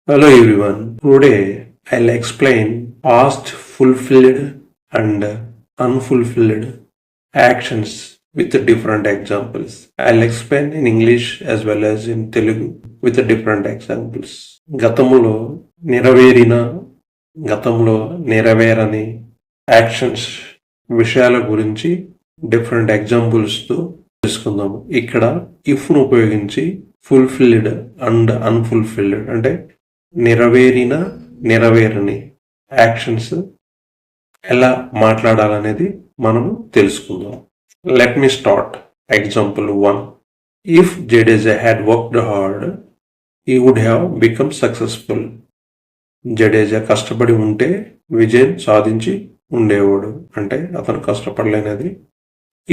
Hello everyone. Today I'll explain past fulfilled and unfulfilled actions with different examples. I'll explain in English as well as in Telugu with different examples. గతంలో నెరవేరిన గతంలో నెరవేరని actions విషయాల గురించి different ఎగ్జాంపుల్స్తో తెలుసుకుందాము. ఇక్కడ ఇఫ్ను ఉపయోగించి fulfilled and unfulfilled అంటే నెరవేరిన నెరవేరని actions ఎలా మాట్లాడాలనేది మనము తెలుసుకుందాం. Let me start. Example 1. If Jadeja had worked hard he would have become successful. Jadeja కష్టపడి ఉంటే విజయం సాధించి ఉండేవాడు, అంటే అతను కష్టపడలేనది.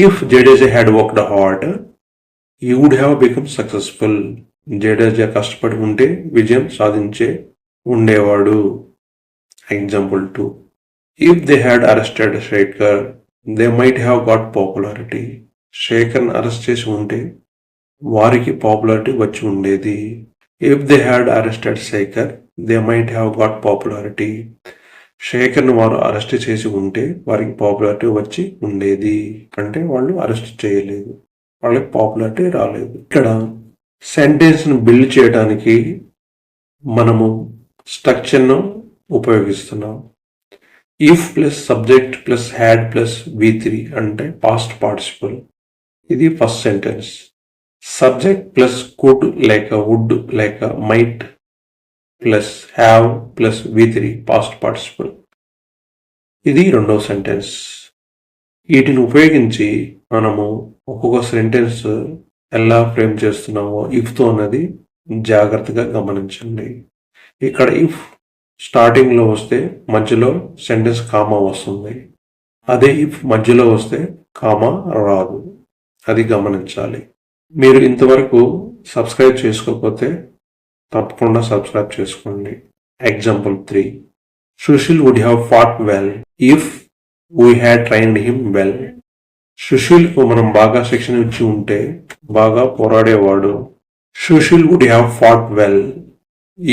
If Jadeja had worked hard he would have become successful. Jadeja కష్టపడి ఉంటే విజయం సాధించే ఉండేవాడు. Example 2. If they had arrested Shekhar they might have got popularity. శేఖర్ని అరెస్ట్ చేసి ఉంటే వారికి పాపులారిటీ వచ్చి ఉండేది. If they had arrested Shekhar they might have got popularity. శేఖర్ని వారు అరెస్ట్ చేసి ఉంటే వారికి పాపులారిటీ వచ్చి ఉండేది, అంటే వాళ్ళు అరెస్ట్ చేయలేదు, వాళ్ళకి పాపులారిటీ రాలేదు. ఇక్కడ సెంటెన్స్ను బిల్డ్ చేయడానికి మనము స్ట్రక్చర్ను ఉపయోగిస్తున్నాం. If plus subject plus had plus V3 అంటే పాస్ట్ పార్టిసిపల్. ఇది first sentence. Subject plus could లేక వుడ్ లేక might plus have plus V3 past participle. ఇది రెండవ సెంటెన్స్. వీటిని ఉపయోగించి మనము ఒక్కొక్క సెంటెన్స్ ఎలా ఫ్రేమ్ చేస్తున్నామో ఇఫ్తో అన్నది జాగ్రత్తగా గమనించండి. ఇక్కడ ఇఫ్ స్టార్టింగ్లో వస్తే మధ్యలో సెంటెన్స్ కామా వస్తుంది. అదే ఇఫ్ మధ్యలో వస్తే కామా రాదు, అది గమనించాలి. మీరు ఇంతవరకు సబ్స్క్రైబ్ చేసుకోకపోతే తప్పకుండా సబ్స్క్రైబ్ చేసుకోండి. Example 3. Sushil would have fought well if we had trained him well. సుశీల్కు మనం బాగా శిక్షణ ఇచ్చి ఉంటే బాగా పోరాడేవాడు. Sushil would have fought well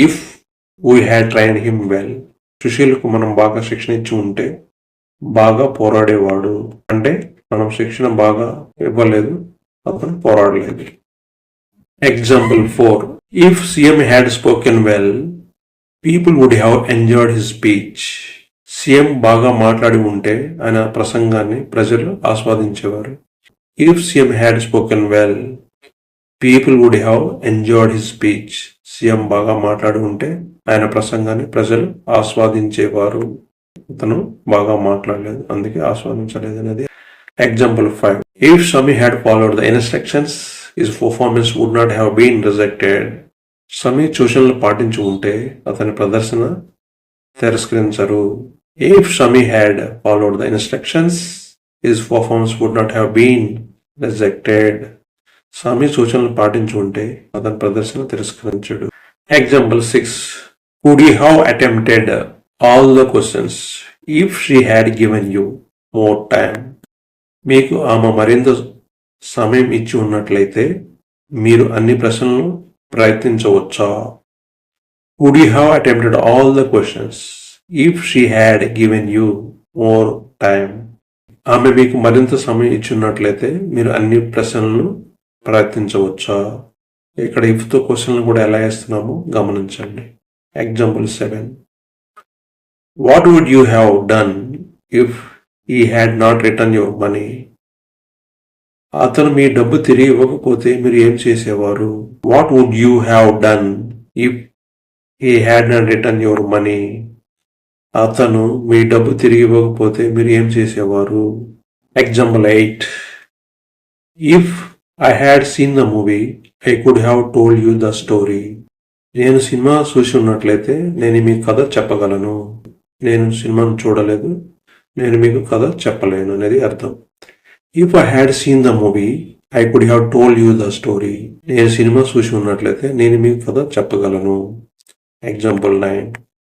if we had trained him well. సుశీల్కు మనం బాగా శిక్షణ ఇచ్చి ఉంటే బాగా పోరాడేవాడు, అంటే మనం శిక్షణ బాగా ఇవ్వలేదు, అతను పోరాడలేదు. Example 4. If CM had spoken well people would have enjoyed his speech. CM బాగా మాట్లాడి ఉంటే ఆయన ప్రసంగాన్ని ప్రజలు ఆస్వాదించేవారు. If CM had spoken well people would have enjoyed his speech. CM బాగా మాట్లాడి ఉంటే ఆయన ప్రసంగాన్ని ప్రజలు ఆస్వాదించేవారు. అతను బాగా మాట్లాడలేదు, అందుకే ఆస్వాదించలేదు అనేది. Example 5. If Sami had followed the instructions his performance would not have been rejected. Sami సూచనలు పాటించి ఉంటే అతని ప్రదర్శన తిరస్కరించరు. If Shami had followed the instructions, his performance would not have been rejected. Shami సూచనలు పాటించి ఉంటే అతని ప్రదర్శన తిరస్కరించడు. Example 6. Could you have attempted all the questions if she had given you more time? మీకు ఆమె మరింత సమయం ఇచ్చి ఉన్నట్లయితే మీరు అన్ని ప్రశ్నలను ప్రయత్నించవచ్చా? Would you have attempted all the questions if she had given you more time? ఆమె మీకు మరింత సమయం ఇచ్చినట్లయితే మీరు అన్ని ప్రశ్నలను ప్రయత్నించవచ్చా? ఇక్కడ ఇఫ్తో క్వశ్చన్లు కూడా ఎలా వేస్తున్నామో గమనించండి. Example 7. What would you have done if he had not return your money? అతను మీ డబ్బు తిరిగి ఇవ్వకపోతే మీరు ఏం చేసేవారు? What would you have done if he had not return your money? అతను మీ డబ్బు తిరిగి ఇవ్వకపోతే మీరు ఏం చేసేవారు? Example 8. If I had seen the movie I could have told you the story. నేను సినిమా చూసి ఉన్నట్లయితే నేను మీకు కథ చెప్పగలను. నేను సినిమాను చూడలేదు, నేను మీకు కథ చెప్పలేను అనేది అర్థం. If I had seen the movie I could have told you the story. నేను సినిమా చూసి ఉన్నట్లయితే నేను మీకు కథ చెప్పగలను. Example 9.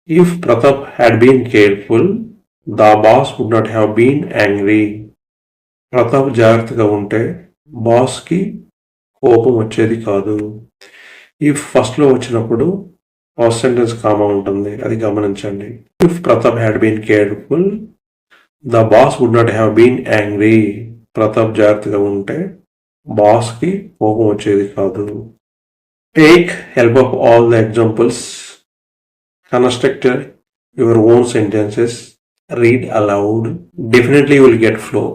If Pratap had been careful, the boss would not have been angry. Pratap జాగ్రత్తగా ఉంటే బాస్కి కోపం వచ్చేది కాదు. ఇఫ్ ఫస్ట్లో వచ్చినప్పుడు ఫస్ట్ సెంటెన్స్ కామా ఉంటుంది, అది గమనించండి. If Pratap had been careful the boss would not have been angry. Pratap జాగ్రత్తగా ఉంటే బాస్ కి కోపం వచ్చేది కాదు. Take help of all the examples, construct your own sentences, read aloud. Definitely you will get flow.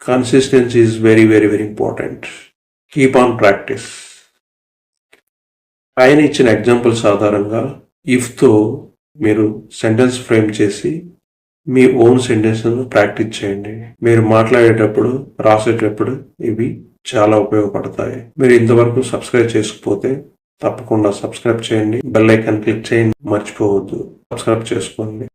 Consistency is very, very, very important. Keep on practice. పైన ఇచ్చిన examples ఆధారంగా ఇఫ్తో మీరు సెంటెన్స్ ఫ్రేమ్ చేసి మీ ఓన్ సెంటెన్స్ ప్రాక్టీస్ చేయండి. మీరు మాట్లాడేటప్పుడు, రాసేటప్పుడు ఇవి చాలా ఉపయోగపడతాయి. మీరు ఇంతవరకు సబ్స్క్రైబ్ చేసుకోకపోతే తప్పకుండా సబ్స్క్రైబ్ చేయండి. బెల్ ఐకాన్ క్లిక్ చేయండి, మర్చిపోవద్దు. సబ్స్క్రైబ్ చేసుకోండి.